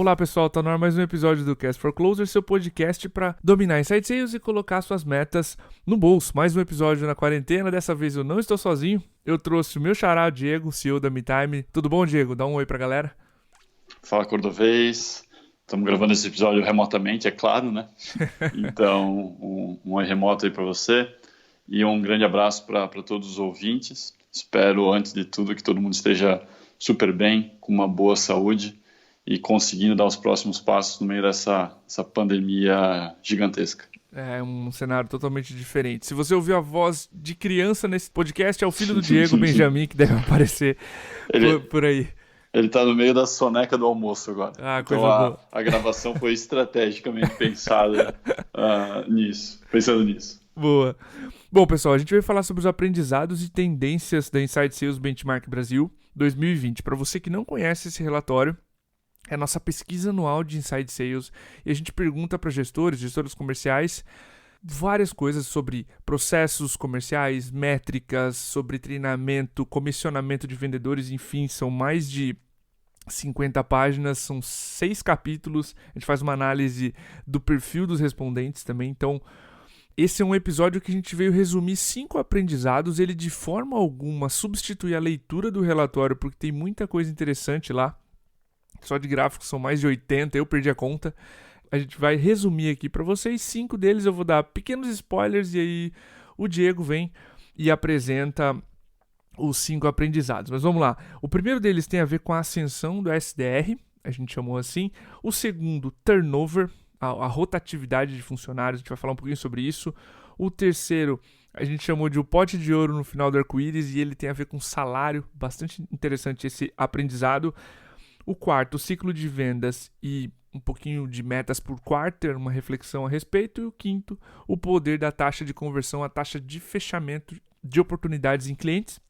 Olá pessoal, tá no ar mais um episódio do Cast for Closer, seu podcast para dominar inside sales e colocar suas metas no bolso. Mais um episódio na quarentena, dessa vez eu não estou sozinho, eu trouxe o meu xará, Diego, CEO da MeTime. Tudo bom, Diego? Dá um oi pra galera. Fala, Cordovez. Estamos gravando esse episódio remotamente, é claro, né? Então, um oi remoto aí para você e um grande abraço para todos os ouvintes. Espero, antes de tudo, que todo mundo esteja super bem, com uma boa saúde e conseguindo dar os próximos passos no meio dessa pandemia gigantesca. É um cenário totalmente diferente. Se você ouviu a voz de criança nesse podcast, é o filho do Diego, Benjamin, que deve aparecer por aí. Ele está no meio da soneca do almoço agora. Ah, então coisa boa. A gravação foi estrategicamente pensada pensando nisso. Boa. Bom, pessoal, a gente vai falar sobre os aprendizados e tendências da Inside Sales Benchmark Brasil 2020. Para você que não conhece esse relatório, é a nossa pesquisa anual de Inside Sales e a gente pergunta para gestores comerciais, várias coisas sobre processos comerciais, métricas, sobre treinamento, comissionamento de vendedores, enfim, são mais de 50 páginas, são 6 capítulos, a gente faz uma análise do perfil dos respondentes também, então esse é um episódio que a gente veio resumir 5 aprendizados, ele de forma alguma substitui a leitura do relatório, porque tem muita coisa interessante lá, só de gráficos são mais de 80, eu perdi a conta. A gente vai resumir aqui para vocês. 5 deles eu vou dar pequenos spoilers e aí o Diego vem e apresenta os 5 aprendizados. Mas vamos lá. O primeiro deles tem a ver com a ascensão do SDR, a gente chamou assim. O segundo, turnover, a rotatividade de funcionários, a gente vai falar um pouquinho sobre isso. O terceiro, a gente chamou de o pote de ouro no final do arco-íris e ele tem a ver com salário, bastante interessante esse aprendizado. O quarto, o ciclo de vendas e um pouquinho de metas por quarter, uma reflexão a respeito. E o quinto, o poder da taxa de conversão, a taxa de fechamento de oportunidades em clientes.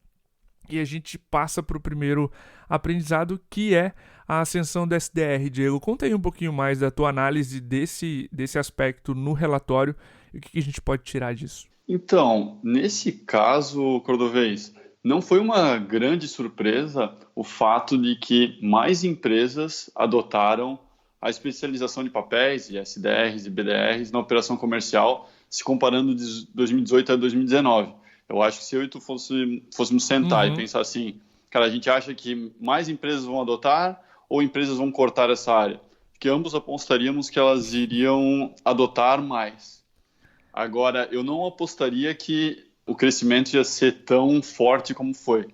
E a gente passa para o primeiro aprendizado, que é a ascensão do SDR. Diego, conta aí um pouquinho mais da tua análise desse aspecto no relatório e o que a gente pode tirar disso. Então, nesse caso, Cordovez, não foi uma grande surpresa o fato de que mais empresas adotaram a especialização de papéis, e SDRs e BDRs, na operação comercial, se comparando de 2018 a 2019. Eu acho que se eu e tu fôssemos sentar e pensar assim, cara, a gente acha que mais empresas vão adotar ou empresas vão cortar essa área? Porque ambos apostaríamos que elas iriam adotar mais. Agora, eu não apostaria que o crescimento ia ser tão forte como foi.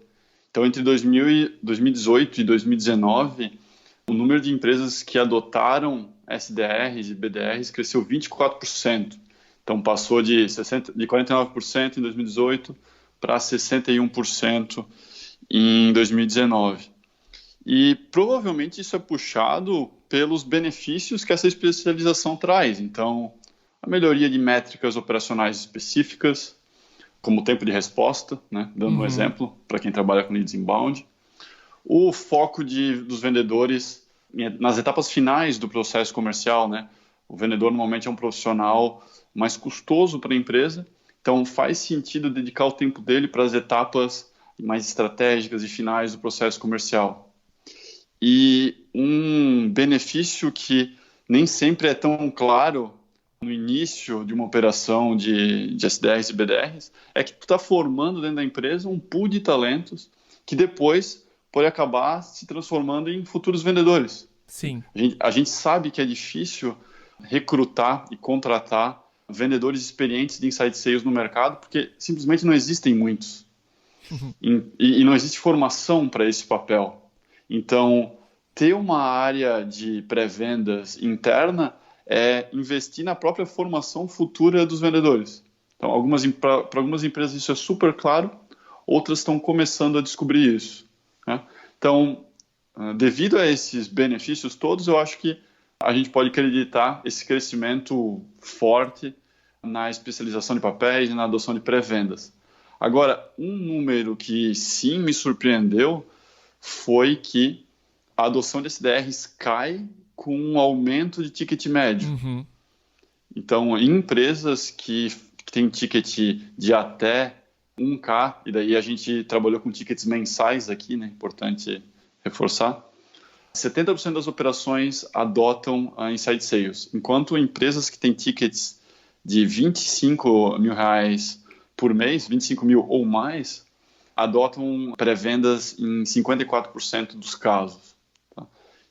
Então, entre 2018 e 2019, o número de empresas que adotaram SDRs e BDRs cresceu 24%. Então, passou de 49% em 2018 para 61% em 2019. E provavelmente isso é puxado pelos benefícios que essa especialização traz. Então, a melhoria de métricas operacionais específicas, como o tempo de resposta, né? Dando um exemplo para quem trabalha com leads inbound. O foco dos vendedores nas etapas finais do processo comercial, né? O vendedor normalmente é um profissional mais custoso para a empresa, então faz sentido dedicar o tempo dele para as etapas mais estratégicas e finais do processo comercial. E um benefício que nem sempre é tão claro no início de uma operação de SDRs e BDRs, é que tu está formando dentro da empresa um pool de talentos que depois pode acabar se transformando em futuros vendedores. Sim. A gente sabe que é difícil recrutar e contratar vendedores experientes de inside sales no mercado, porque simplesmente não existem muitos. E não existe formação para esse papel. Então, ter uma área de pré-vendas interna é investir na própria formação futura dos vendedores. Então, para algumas empresas isso é super claro, outras estão começando a descobrir isso, né? Então, devido a esses benefícios todos, eu acho que a gente pode acreditar esse crescimento forte na especialização de papéis e na adoção de pré-vendas. Agora, um número que sim me surpreendeu foi que a adoção de SDRs cai com um aumento de ticket médio. Então, em empresas que têm ticket de até 1K, e daí a gente trabalhou com tickets mensais aqui, né? Importante reforçar. 70% das operações adotam a Inside Sales, enquanto empresas que têm tickets de R$ 25 mil por mês, 25 mil ou mais, adotam pré-vendas em 54% dos casos. Tá?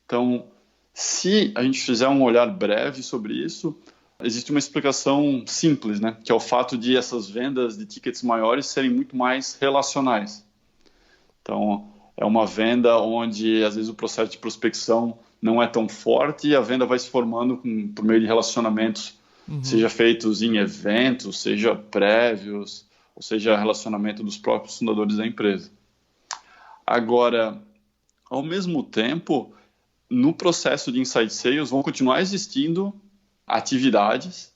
Então, se a gente fizer um olhar breve sobre isso, existe uma explicação simples, né? Que é o fato de essas vendas de tickets maiores serem muito mais relacionais. Então, é uma venda onde, às vezes, o processo de prospecção não é tão forte e a venda vai se formando por meio de relacionamentos, seja feitos em eventos, seja prévios, ou seja, relacionamento dos próprios fundadores da empresa. Agora, ao mesmo tempo, no processo de Inside Sales vão continuar existindo atividades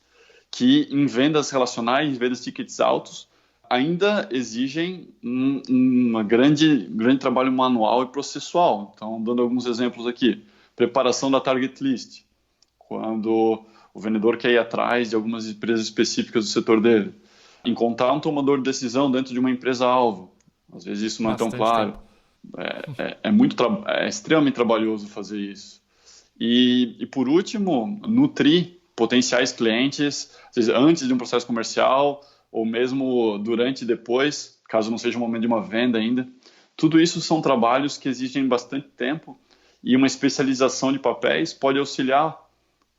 que, em vendas relacionais, em vendas de tickets altos, ainda exigem um grande trabalho manual e processual. Então, dando alguns exemplos aqui. Preparação da target list, quando o vendedor quer ir atrás de algumas empresas específicas do setor dele. Encontrar um tomador de decisão dentro de uma empresa-alvo. Às vezes isso não é tão claro. É extremamente trabalhoso fazer isso. E por último, nutrir potenciais clientes, às vezes antes de um processo comercial, ou mesmo durante e depois, caso não seja o momento de uma venda ainda. Tudo isso são trabalhos que exigem bastante tempo e uma especialização de papéis pode auxiliar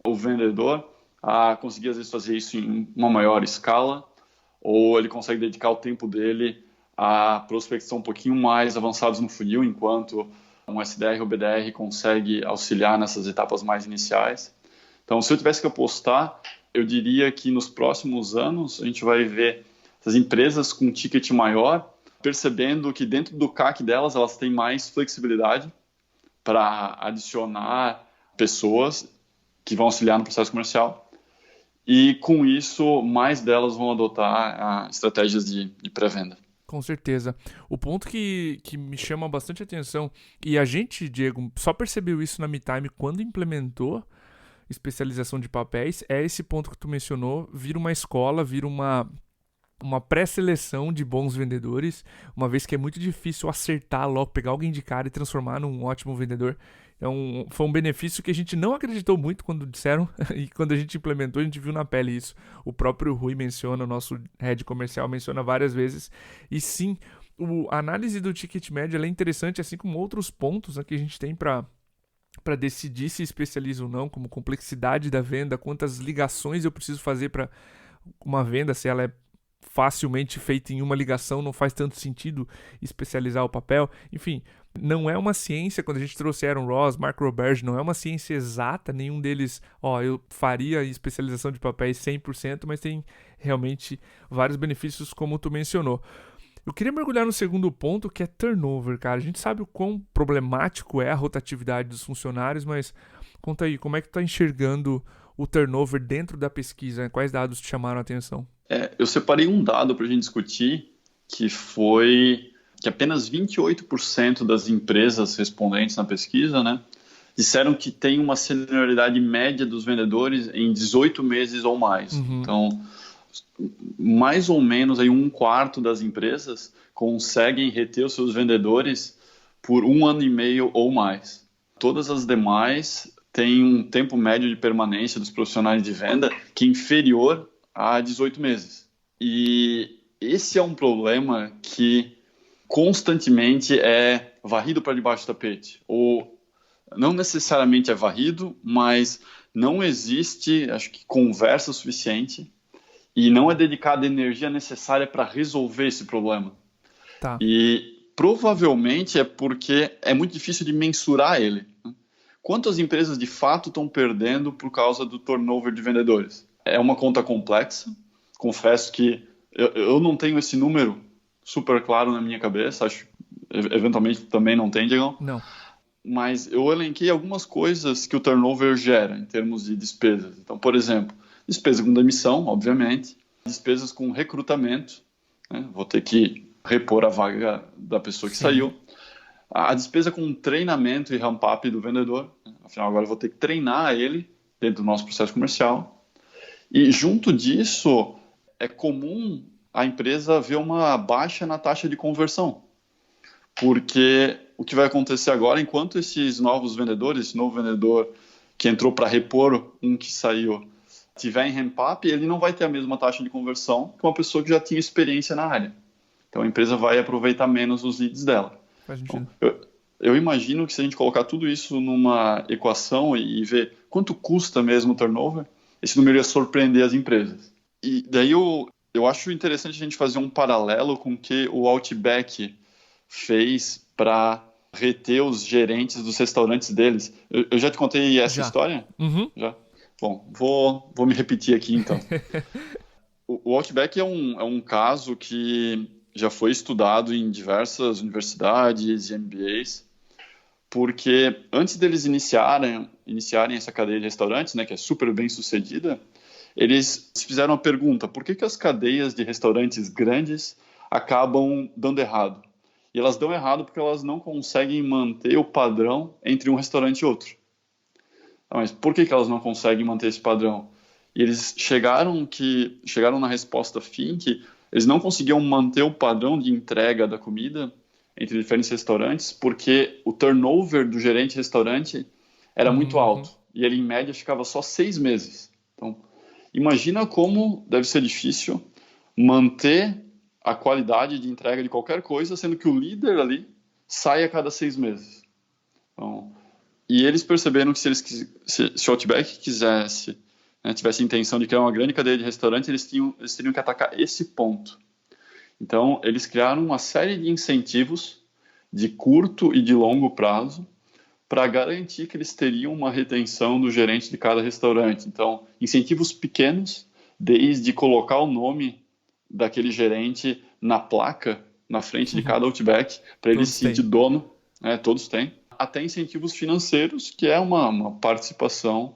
o vendedor a conseguir, às vezes, fazer isso em uma maior escala, ou ele consegue dedicar o tempo dele a prospecção um pouquinho mais avançados no funil, enquanto um SDR ou BDR consegue auxiliar nessas etapas mais iniciais. Então, se eu tivesse que apostar, eu diria que nos próximos anos a gente vai ver essas empresas com ticket maior, percebendo que dentro do CAC delas elas têm mais flexibilidade para adicionar pessoas que vão auxiliar no processo comercial. E com isso, mais delas vão adotar estratégias de pré-venda. Com certeza. O ponto que me chama bastante atenção, e a gente, Diego, só percebeu isso na MeTime quando implementou especialização de papéis, é esse ponto que tu mencionou, vira uma escola, vira uma pré-seleção de bons vendedores, uma vez que é muito difícil acertar logo, pegar alguém de cara e transformar num ótimo vendedor. Então, foi um benefício que a gente não acreditou muito quando disseram, e quando a gente implementou, a gente viu na pele isso. O próprio Rui menciona, o nosso head comercial menciona várias vezes. E sim, a análise do ticket médio ela é interessante, assim como outros pontos que a gente tem para decidir se especializa ou não, como complexidade da venda, quantas ligações eu preciso fazer para uma venda, se ela é facilmente feita em uma ligação, não faz tanto sentido especializar o papel. Enfim, não é uma ciência, quando a gente trouxe Aaron Ross, Mark Roberge, não é uma ciência exata, nenhum deles, eu faria especialização de papéis 100%, mas tem realmente vários benefícios, como tu mencionou. Eu queria mergulhar no segundo ponto, que é turnover, cara. A gente sabe o quão problemático é a rotatividade dos funcionários, mas conta aí, como é que tu tá enxergando o turnover dentro da pesquisa? Quais dados te chamaram a atenção? Eu separei um dado para a gente discutir, que foi que apenas 28% das empresas respondentes na pesquisa, né, disseram que tem uma senioridade média dos vendedores em 18 meses ou mais. Então, mais ou menos aí 1/4 das empresas conseguem reter os seus vendedores por 1 ano e meio ou mais. Todas as demais têm um tempo médio de permanência dos profissionais de venda que é inferior a 18 meses. E esse é um problema que constantemente é varrido para debaixo do tapete. Ou não necessariamente é varrido, mas não existe, acho que, conversa suficiente e não é dedicada a energia necessária para resolver esse problema. Tá. E provavelmente é porque é muito difícil de mensurar ele. Quantas empresas de fato estão perdendo por causa do turnover de vendedores? É uma conta complexa. Confesso que eu não tenho esse número super claro na minha cabeça. Acho eventualmente também não tem, Diego. Não. Mas eu elenquei algumas coisas que o turnover gera em termos de despesas. Então, por exemplo, despesa com demissão, obviamente. Despesas com recrutamento. Né? Vou ter que repor a vaga da pessoa que saiu. A despesa com treinamento e ramp-up do vendedor. Né? Afinal, agora eu vou ter que treinar ele dentro do nosso processo comercial. E junto disso, é comum a empresa ver uma baixa na taxa de conversão. Porque o que vai acontecer agora, enquanto esses novos vendedores, esse novo vendedor que entrou para repor um que saiu, tiver em ramp-up, ele não vai ter a mesma taxa de conversão que uma pessoa que já tinha experiência na área. Então a empresa vai aproveitar menos os leads dela. Faz sentido. Então, eu imagino que se a gente colocar tudo isso numa equação e ver quanto custa mesmo o turnover, esse número ia surpreender as empresas. E daí eu acho interessante a gente fazer um paralelo com o que o Outback fez para reter os gerentes dos restaurantes deles. Eu já te contei essa história? Uhum. Já? Bom, vou me repetir aqui então. O Outback é um caso que já foi estudado em diversas universidades e MBAs, porque antes deles iniciarem essa cadeia de restaurantes, né, que é super bem sucedida, eles se fizeram a pergunta: por que as cadeias de restaurantes grandes acabam dando errado? E elas dão errado porque elas não conseguem manter o padrão entre um restaurante e outro. Mas por que elas não conseguem manter esse padrão? E eles chegaram na resposta fim que eles não conseguiam manter o padrão de entrega da comida entre diferentes restaurantes porque o turnover do gerente de restaurante era muito alto. E ele, em média, ficava só 6 meses. Então, imagina como deve ser difícil manter a qualidade de entrega de qualquer coisa, sendo que o líder ali sai a cada 6 meses. Então, e eles perceberam que se o Outback quisesse, né, tivesse a intenção de criar uma grande cadeia de restaurantes, eles teriam que atacar esse ponto. Então, eles criaram uma série de incentivos de curto e de longo prazo para garantir que eles teriam uma retenção do gerente de cada restaurante. Então, incentivos pequenos, desde colocar o nome daquele gerente na placa, na frente de cada Outback, para ele se sentir dono, né, todos têm, até incentivos financeiros, que é uma participação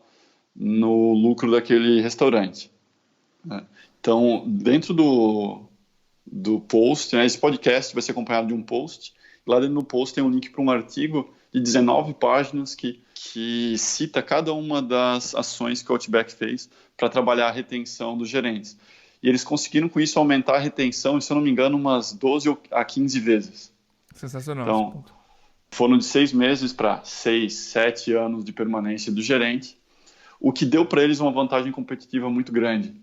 no lucro daquele restaurante. Então, dentro do post, né, esse podcast vai ser acompanhado de um post, lá dentro do post tem um link para um artigo de 19 páginas que cita cada uma das ações que o Outback fez para trabalhar a retenção dos gerentes. E eles conseguiram, com isso, aumentar a retenção, se eu não me engano, umas 12 a 15 vezes. Sensacional. Então, foram de 6 meses para 6, 7 anos de permanência do gerente, o que deu para eles uma vantagem competitiva muito grande.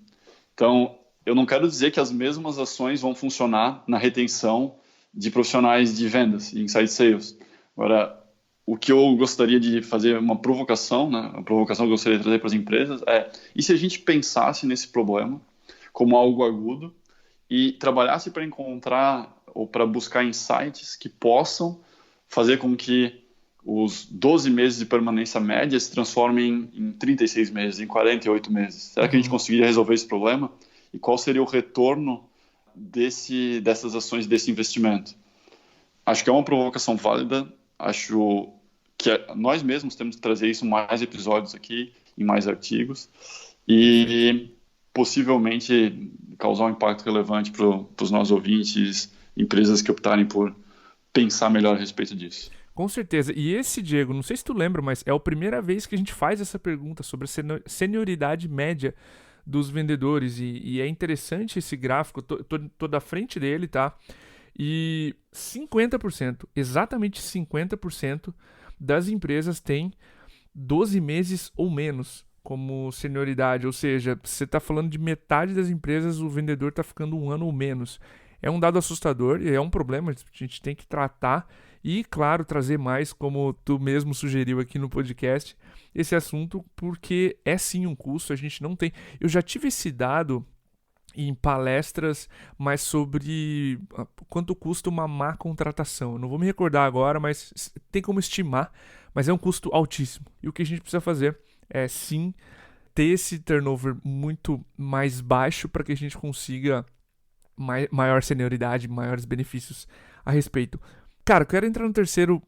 Então, eu não quero dizer que as mesmas ações vão funcionar na retenção de profissionais de vendas e inside sales. Agora, o que eu gostaria de fazer, uma provocação, né? A provocação que eu gostaria de trazer para as empresas e se a gente pensasse nesse problema como algo agudo e trabalhasse para encontrar ou para buscar insights que possam fazer com que os 12 meses de permanência média se transformem em 36 meses, em 48 meses. Será que a gente conseguiria resolver esse problema? E qual seria o retorno dessas ações, desse investimento? Acho que é uma provocação válida. Acho que nós mesmos temos que trazer isso em mais episódios aqui, em mais artigos, e possivelmente causar um impacto relevante para os nossos ouvintes, empresas que optarem por pensar melhor a respeito disso. Com certeza. E esse, Diego, não sei se tu lembra, mas é a primeira vez que a gente faz essa pergunta sobre a senioridade média dos vendedores. E é interessante esse gráfico, tô da frente dele, tá? E 50%, exatamente 50% das empresas têm 12 meses ou menos como senioridade. Ou seja, você está falando de metade das empresas, o vendedor está ficando 1 ano ou menos. É um dado assustador e é um problema, a gente tem que tratar e, claro, trazer mais, como tu mesmo sugeriu aqui no podcast, esse assunto, porque é sim um custo, a gente não tem... Eu já tive esse dado em palestras, mas sobre quanto custa uma má contratação. Eu não vou me recordar agora, mas tem como estimar, mas é um custo altíssimo. E o que a gente precisa fazer é, sim, ter esse turnover muito mais baixo para que a gente consiga maior senioridade, maiores benefícios a respeito. Cara, eu quero entrar no terceiro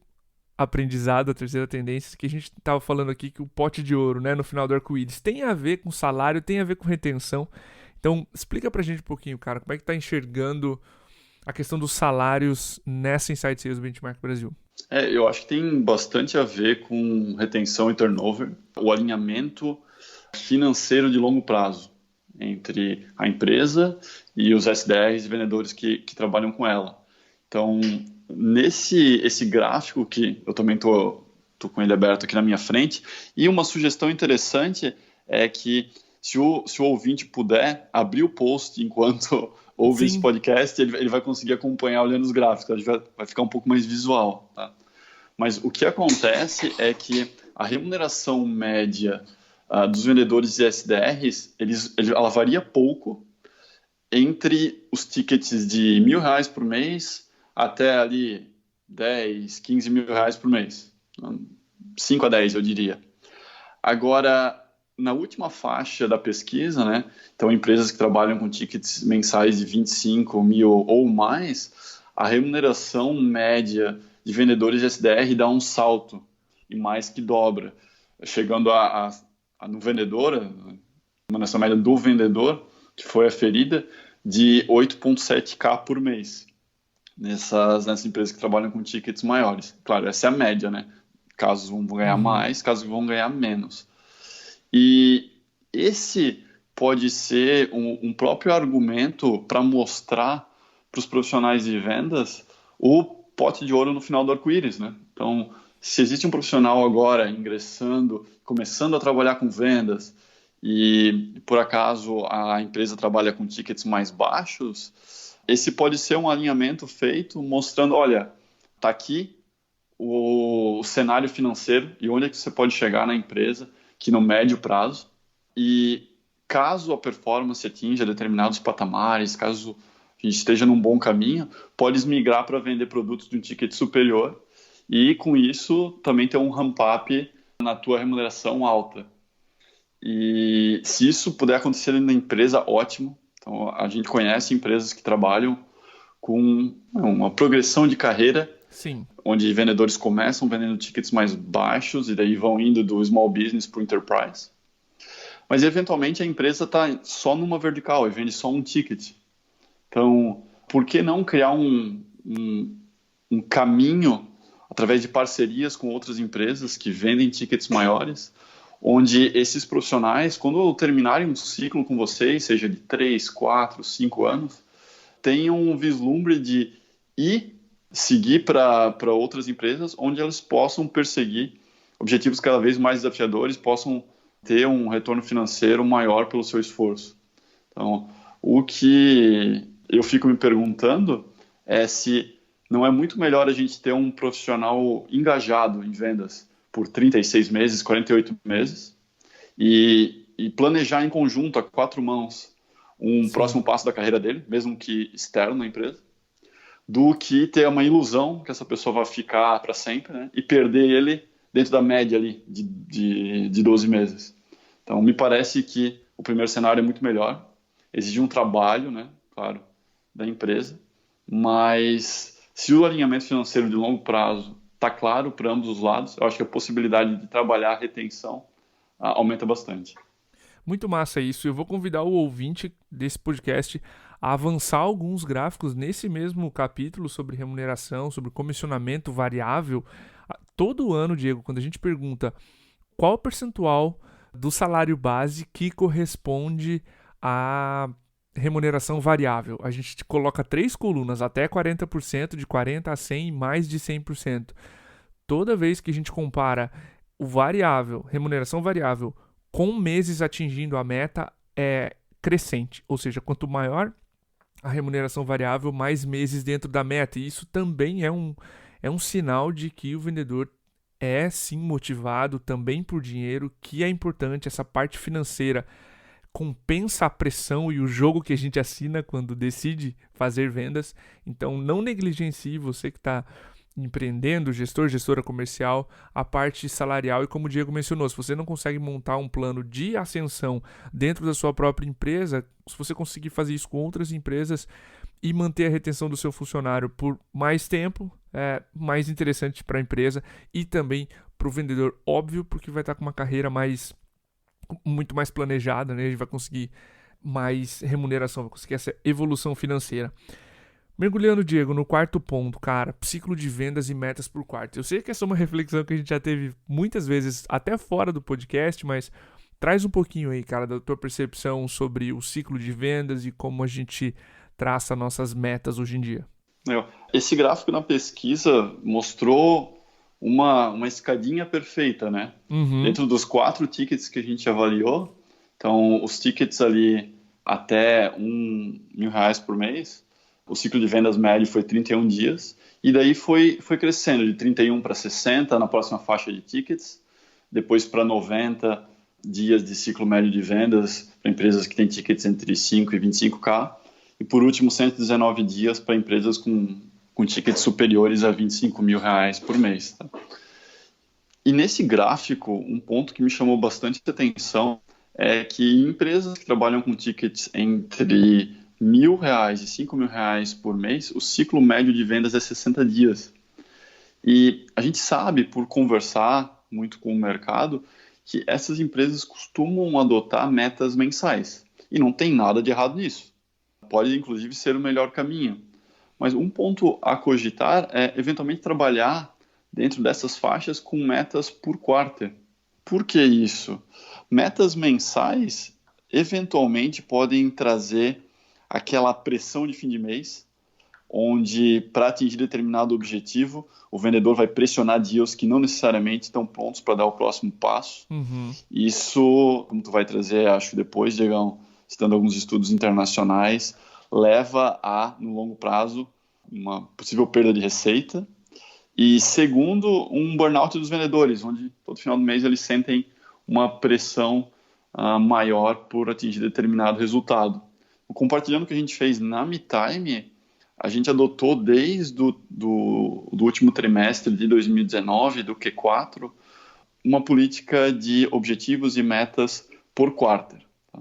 aprendizado, a terceira tendência, que a gente estava falando aqui, que o pote de ouro, né, no final do arco-íris, tem a ver com salário, tem a ver com retenção. Então, explica pra gente um pouquinho, cara, como é que tá enxergando a questão dos salários nessa Inside Sales Benchmark Brasil? Eu acho que tem bastante a ver com retenção e turnover, o alinhamento financeiro de longo prazo entre a empresa e os SDRs e vendedores que trabalham com ela. Então, esse gráfico que eu também tô com ele aberto aqui na minha frente, e uma sugestão interessante é que se o ouvinte puder abrir o post enquanto ouve esse podcast, ele vai conseguir acompanhar olhando os gráficos, vai ficar um pouco mais visual, tá? Mas o que acontece é que a remuneração média dos vendedores de SDRs, ela varia pouco entre os tickets de R$1.000 por mês até ali 10, 15 mil reais por mês. 5 a 10, eu diria. Agora, na última faixa da pesquisa, né, então empresas que trabalham com tickets mensais de 25 mil ou mais, a remuneração média de vendedores de SDR dá um salto e mais que dobra, chegando no vendedor, a remuneração média do vendedor, que foi aferida, de 8,7K por mês nessas empresas que trabalham com tickets maiores. Claro, essa é a média, né? Casos vão ganhar mais, casos vão ganhar menos. E esse pode ser um próprio argumento para mostrar para os profissionais de vendas o pote de ouro no final do arco-íris, né? Então, se existe um profissional agora ingressando, começando a trabalhar com vendas e, por acaso, a empresa trabalha com tickets mais baixos, esse pode ser um alinhamento feito mostrando, olha, está aqui o cenário financeiro e onde é que você pode chegar na empresa, que no médio prazo, e caso a performance atinja determinados patamares, caso a gente esteja num bom caminho, pode migrar para vender produtos de um ticket superior e, com isso, também ter um ramp-up na tua remuneração alta. E se isso puder acontecer na empresa, ótimo. Então, a gente conhece empresas que trabalham com uma progressão de carreira, sim, onde vendedores começam vendendo tickets mais baixos e daí vão indo do small business para o enterprise. Mas, eventualmente, a empresa está só numa vertical e vende só um ticket. Então, por que não criar um caminho através de parcerias com outras empresas que vendem tickets maiores, onde esses profissionais, quando terminarem um ciclo com vocês, seja de 3, 4, 5 anos, tenham um vislumbre de seguir para outras empresas, onde elas possam perseguir objetivos cada vez mais desafiadores, possam ter um retorno financeiro maior pelo seu esforço. Então, o que eu fico me perguntando é se não é muito melhor a gente ter um profissional engajado em vendas por 36 meses, 48 meses, e planejar em conjunto, a 4 mãos, um próximo passo da carreira dele, mesmo que externo na empresa, do que ter uma ilusão que essa pessoa vai ficar para sempre, né, e perder ele dentro da média ali de 12 meses. Então, me parece que o primeiro cenário é muito melhor, exige um trabalho, né, claro, da empresa, mas se o alinhamento financeiro de longo prazo está claro para ambos os lados, eu acho que a possibilidade de trabalhar a retenção aumenta bastante. Muito massa isso. Eu vou convidar o ouvinte desse podcast a avançar alguns gráficos nesse mesmo capítulo sobre remuneração, sobre comissionamento variável. Todo ano, Diego, quando a gente pergunta qual o percentual do salário base que corresponde à remuneração variável, a gente coloca 3 colunas, até 40%, de 40% a 100% e mais de 100%. Toda vez que a gente compara o variável, remuneração variável, com meses atingindo a meta, é crescente. Ou seja, quanto maior a remuneração variável, mais meses dentro da meta. E isso também é um sinal de que o vendedor é sim motivado também por dinheiro, que é importante. Essa parte financeira compensa a pressão e o jogo que a gente assina quando decide fazer vendas. Então não negligencie, você que está empreendendo, gestor, gestora comercial, a parte salarial. E como o Diego mencionou, se você não consegue montar um plano de ascensão dentro da sua própria empresa, se você conseguir fazer isso com outras empresas e manter a retenção do seu funcionário por mais tempo, é mais interessante para a empresa e também para o vendedor, óbvio, porque vai estar com uma carreira muito mais planejada, né? A gente vai conseguir mais remuneração, vai conseguir essa evolução financeira. Mergulhando, Diego, no quarto ponto, cara, ciclo de vendas e metas por quarto. Eu sei que essa é uma reflexão que a gente já teve muitas vezes, até fora do podcast, mas traz um pouquinho aí, cara, da tua percepção sobre o ciclo de vendas e como a gente traça nossas metas hoje em dia. Esse gráfico na pesquisa mostrou uma escadinha perfeita, né? Uhum. Dentro dos 4 tickets que a gente avaliou, então os tickets ali até R$ 1.000 por mês, o ciclo de vendas médio foi 31 dias, e daí foi crescendo de 31 para 60 na próxima faixa de tickets, depois para 90 dias de ciclo médio de vendas para empresas que têm tickets entre 5 e 25K, e por último 119 dias para empresas com tickets superiores a R$ 25.000 por mês. Tá? E nesse gráfico, um ponto que me chamou bastante atenção é que empresas que trabalham com tickets entre R$ 1.000 e R$ 5.000 por mês, o ciclo médio de vendas é 60 dias. E a gente sabe, por conversar muito com o mercado, que essas empresas costumam adotar metas mensais. E não tem nada de errado nisso. Pode, inclusive, ser o melhor caminho. Mas um ponto a cogitar é, eventualmente, trabalhar dentro dessas faixas com metas por quarter. Por que isso? Metas mensais, eventualmente, podem trazer aquela pressão de fim de mês, onde, para atingir determinado objetivo, o vendedor vai pressionar deals que não necessariamente estão prontos para dar o próximo passo. Uhum. Isso, como tu vai trazer, acho, depois, Diegão, citando alguns estudos internacionais, leva a, no longo prazo, uma possível perda de receita. E segundo, um burnout dos vendedores, onde todo final do mês eles sentem uma pressão maior por atingir determinado resultado. Compartilhando o que a gente fez na MeTime, a gente adotou desde do último trimestre de 2019, do Q4, uma política de objetivos e metas por quarter. Tá?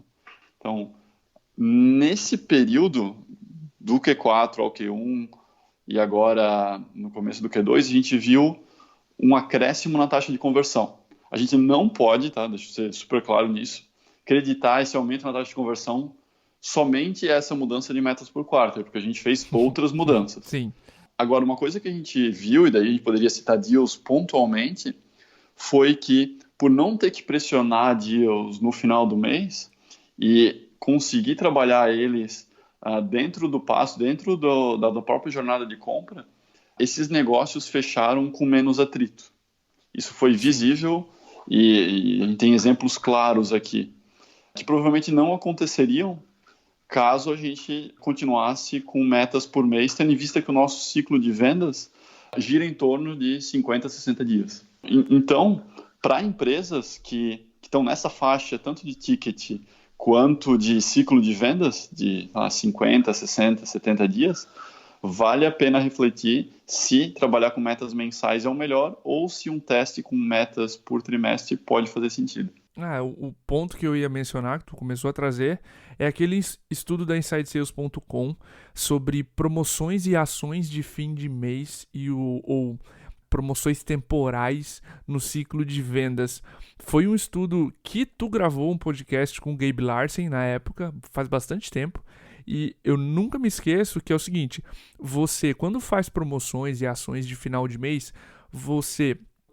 Então, nesse período, do Q4 ao Q1 e agora no começo do Q2, a gente viu um acréscimo na taxa de conversão. A gente não pode, tá? Deixa eu ser super claro nisso, acreditar esse aumento na taxa de conversão somente essa mudança de metas por quarter, porque a gente fez outras mudanças. Sim. Agora, uma coisa que a gente viu, e daí a gente poderia citar deals pontualmente, foi que por não ter que pressionar deals no final do mês e conseguir trabalhar eles dentro do passo, dentro da própria jornada de compra, esses negócios fecharam com menos atrito. Isso foi visível e a gente tem exemplos claros aqui, que provavelmente não aconteceriam caso a gente continuasse com metas por mês, tendo em vista que o nosso ciclo de vendas gira em torno de 50 a 60 dias. Então, para empresas que estão nessa faixa, tanto de ticket quanto de ciclo de vendas, de 50, 60, 70 dias, vale a pena refletir se trabalhar com metas mensais é o melhor ou se um teste com metas por trimestre pode fazer sentido. O ponto que eu ia mencionar, que tu começou a trazer, é aquele estudo da InsideSales.com sobre promoções e ações de fim de mês ou promoções temporais no ciclo de vendas. Foi um estudo que tu gravou um podcast com o Gabe Larsen na época, faz bastante tempo, e eu nunca me esqueço que é o seguinte, você, quando faz promoções e ações de final de mês,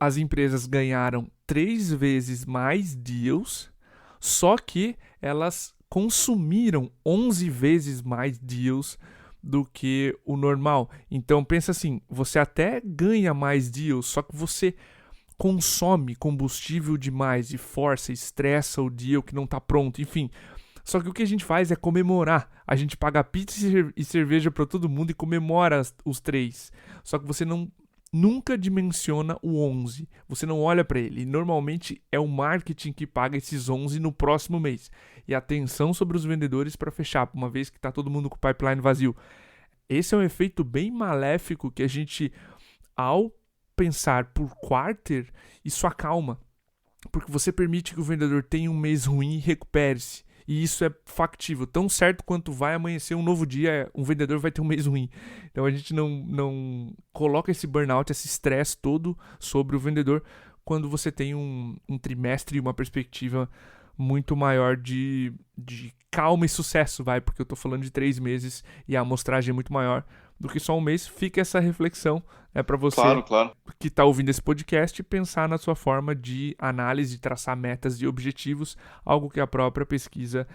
as empresas ganharam 3 vezes mais deals, só que elas consumiram 11 vezes mais deals do que o normal. Então pensa assim, você até ganha mais deals, só que você consome combustível demais e força, estressa o deal que não está pronto, enfim. Só que o que a gente faz é comemorar. A gente paga pizza e cerveja para todo mundo e comemora os 3. Só que você nunca dimensiona o 11. Você não olha para ele. E normalmente é o marketing que paga esses 11 no próximo mês. E a atenção sobre os vendedores para fechar, uma vez que está todo mundo com o pipeline vazio. Esse é um efeito bem maléfico que a gente, ao pensar por quarter, isso acalma. Porque você permite que o vendedor tenha um mês ruim e recupere-se. E isso é factível. Tão certo quanto vai amanhecer um novo dia, um vendedor vai ter um mês ruim. Então a gente não coloca esse burnout, esse estresse todo sobre o vendedor quando você tem um trimestre e uma perspectiva muito maior de calma e sucesso, porque eu tô falando de 3 meses e a amostragem é muito maior do que só um mês. Fica essa reflexão para você Claro. que está ouvindo esse podcast pensar na sua forma de análise, traçar metas e objetivos, algo que a própria pesquisa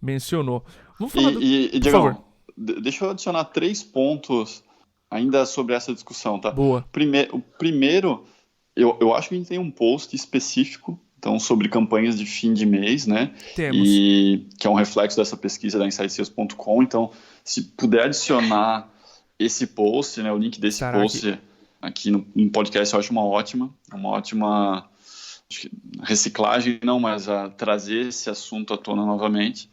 mencionou. Vamos falar Diego, deixa eu adicionar 3 pontos ainda sobre essa discussão, tá? Boa. O primeiro, eu acho que a gente tem um post específico, então, sobre campanhas de fim de mês, né? Temos. E que é um reflexo dessa pesquisa da InsightSales.com. Então, se puder adicionar esse post, né, o link desse Estará post aqui no podcast, eu acho uma ótima acho que reciclagem, não, mas a trazer esse assunto à tona novamente.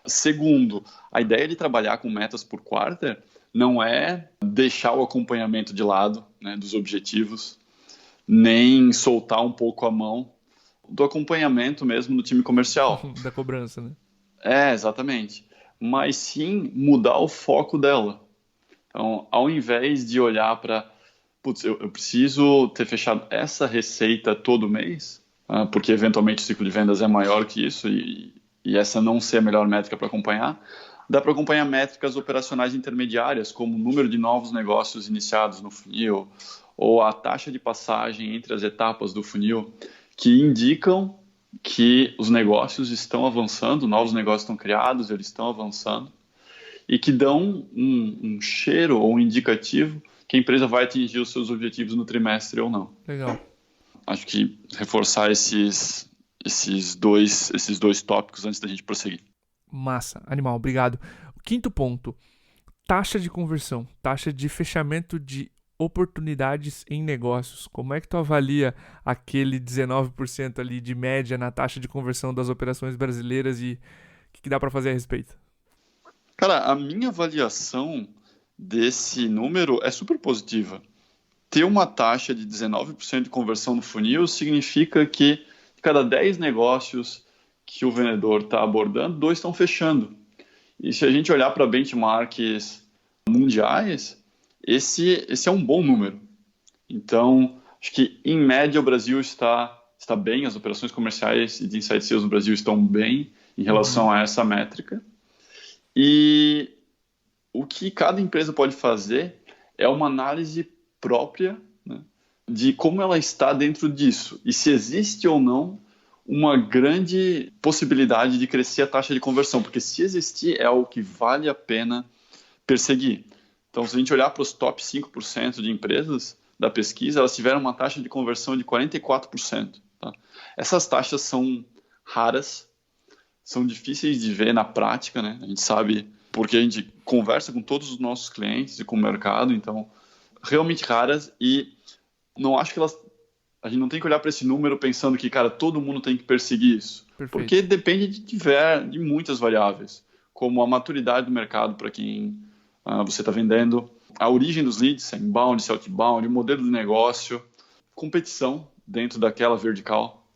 Segundo, a ideia de trabalhar com metas por quarter não é deixar o acompanhamento de lado, né, dos objetivos, nem soltar um pouco a mão do acompanhamento mesmo do time comercial. Da cobrança, né? Exatamente. Mas sim mudar o foco dela. Então, ao invés de olhar para, putz, eu preciso ter fechado essa receita todo mês, porque eventualmente o ciclo de vendas é maior que isso e essa não ser a melhor métrica para acompanhar, dá para acompanhar métricas operacionais intermediárias, como o número de novos negócios iniciados no funil, ou a taxa de passagem entre as etapas do funil, que indicam que os negócios estão avançando, novos negócios estão criados, eles estão avançando, e que dão um cheiro ou um indicativo que a empresa vai atingir os seus objetivos no trimestre ou não. Legal. Acho que reforçar esses dois tópicos antes da gente prosseguir. Massa, animal, obrigado. O quinto ponto, taxa de conversão, taxa de fechamento de oportunidades em negócios. Como é que tu avalia aquele 19% ali de média na taxa de conversão das operações brasileiras e o que dá para fazer a respeito? Cara, a minha avaliação desse número é super positiva. Ter uma taxa de 19% de conversão no funil significa que de cada 10 negócios que o vendedor está abordando, 2 estão fechando. E se a gente olhar para benchmarks mundiais, esse é um bom número. Então, acho que em média o Brasil está bem, as operações comerciais e de inside sales no Brasil estão bem em relação a essa métrica. E o que cada empresa pode fazer é uma análise própria, né, de como ela está dentro disso e se existe ou não uma grande possibilidade de crescer a taxa de conversão, porque se existir é algo que vale a pena perseguir. Então, se a gente olhar para os top 5% de empresas da pesquisa, elas tiveram uma taxa de conversão de 44%. Tá? Essas taxas são raras, são difíceis de ver na prática, né? A gente sabe porque a gente conversa com todos os nossos clientes e com o mercado, então, realmente raras e não acho que a gente não tem que olhar para esse número pensando que, cara, todo mundo tem que perseguir isso. Perfeito. Porque depende de muitas variáveis, como a maturidade do mercado para quem você está vendendo, a origem dos leads, se é inbound, se é outbound, o modelo de negócio, competição dentro daquela vertical.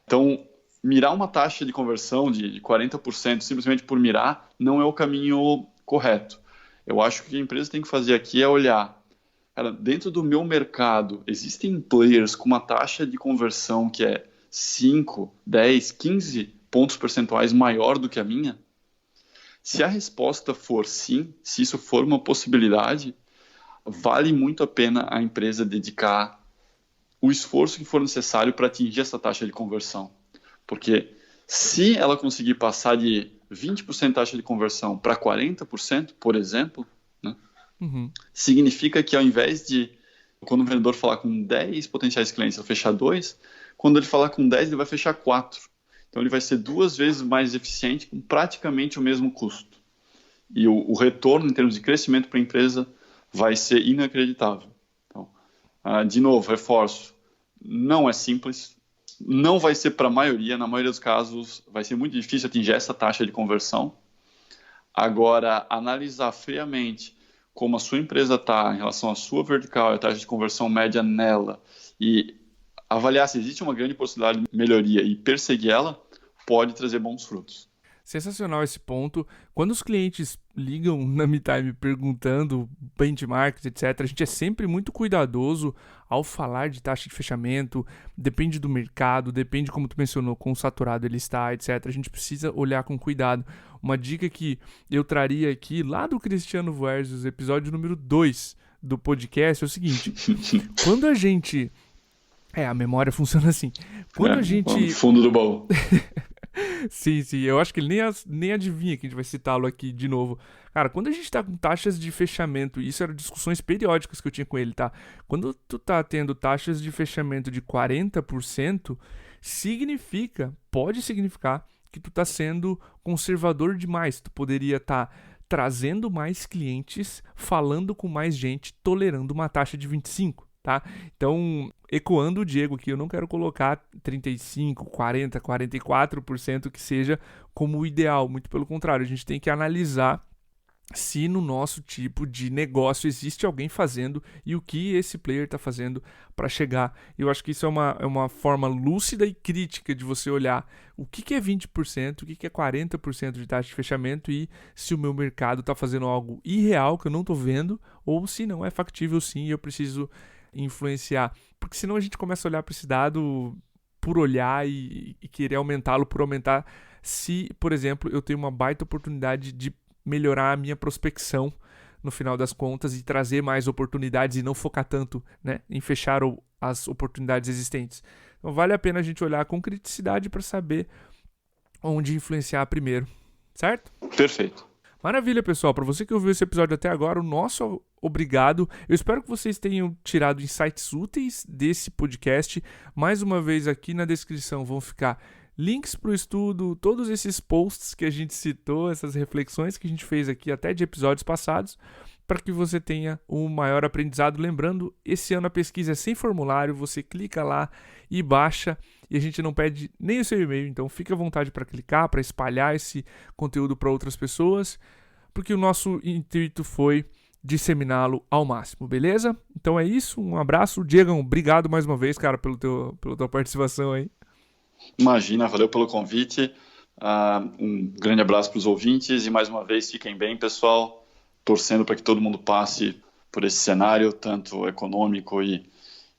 Então, mirar uma taxa de conversão de 40% simplesmente por mirar não é o caminho correto. Eu acho que o que a empresa tem que fazer aqui é olhar, cara, dentro do meu mercado, existem players com uma taxa de conversão que é 5, 10, 15 pontos percentuais maior do que a minha? Se a resposta for sim, se isso for uma possibilidade, vale muito a pena a empresa dedicar o esforço que for necessário para atingir essa taxa de conversão. Porque se ela conseguir passar de 20% de taxa de conversão para 40%, por exemplo, né, significa que ao invés de, quando o vendedor falar com 10 potenciais clientes, ele fechar 2, quando ele falar com 10, ele vai fechar 4. Então, ele vai ser 2 vezes mais eficiente com praticamente o mesmo custo. E o retorno, em termos de crescimento para a empresa, vai ser inacreditável. Então, de novo, reforço, não é simples, não vai ser para a maioria, na maioria dos casos, vai ser muito difícil atingir essa taxa de conversão. Agora, analisar friamente como a sua empresa está em relação à sua vertical e a taxa de conversão média nela e avaliar se existe uma grande possibilidade de melhoria e perseguir ela, pode trazer bons frutos. Sensacional esse ponto. Quando os clientes ligam na MeTime perguntando benchmarks, etc., a gente é sempre muito cuidadoso ao falar de taxa de fechamento, depende do mercado, depende, como tu mencionou, quão saturado ele está, etc. A gente precisa olhar com cuidado. Uma dica que eu traria aqui, lá do Cristiano Versus, episódio número 2 do podcast, é o seguinte. Quando a gente... a memória funciona assim. Quando a gente... Fundo do baú. Sim, sim. Eu acho que ele nem adivinha que a gente vai citá-lo aqui de novo. Cara, quando a gente tá com taxas de fechamento, e isso eram discussões periódicas que eu tinha com ele, tá? Quando tu tá tendo taxas de fechamento de 40%, pode significar que tu tá sendo conservador demais. Tu poderia estar trazendo mais clientes, falando com mais gente, tolerando uma taxa de 25%. Tá? Então, ecoando o Diego aqui, eu não quero colocar 35, 40, 44% que seja como o ideal, muito pelo contrário, a gente tem que analisar se no nosso tipo de negócio existe alguém fazendo e o que esse player está fazendo para chegar. Eu acho que isso é uma forma lúcida e crítica de você olhar o que é 20%, o que é 40% de taxa de fechamento e se o meu mercado está fazendo algo irreal que eu não estou vendo ou se não é factível sim e eu preciso influenciar. Porque senão a gente começa a olhar para esse dado por olhar e querer aumentá-lo por aumentar. Se, por exemplo, eu tenho uma baita oportunidade de melhorar a minha prospecção no final das contas e trazer mais oportunidades e não focar tanto, né, em fechar as oportunidades existentes. Então vale a pena a gente olhar com criticidade para saber onde influenciar primeiro, certo? Perfeito. Maravilha, pessoal. Para você que ouviu esse episódio até agora, o nosso obrigado. Eu espero que vocês tenham tirado insights úteis desse podcast. Mais uma vez, aqui na descrição vão ficar links para o estudo, todos esses posts que a gente citou, essas reflexões que a gente fez aqui até de episódios passados, para que você tenha um maior aprendizado. Lembrando, esse ano a pesquisa é sem formulário, você clica lá e baixa, e a gente não pede nem o seu e-mail, então fique à vontade para clicar, para espalhar esse conteúdo para outras pessoas, porque o nosso intuito foi disseminá-lo ao máximo, beleza? Então é isso, um abraço. Diego, obrigado mais uma vez, cara, pela tua participação aí. Imagina, valeu pelo convite. Um grande abraço para os ouvintes e mais uma vez fiquem bem, pessoal, torcendo para que todo mundo passe por esse cenário, tanto econômico e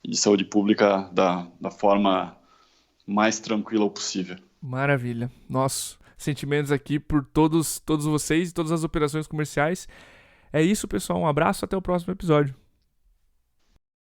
de saúde pública, da forma mais tranquila possível. Maravilha. Nossos sentimentos aqui por todos vocês e todas as operações comerciais. É isso, pessoal. Um abraço, até o próximo episódio.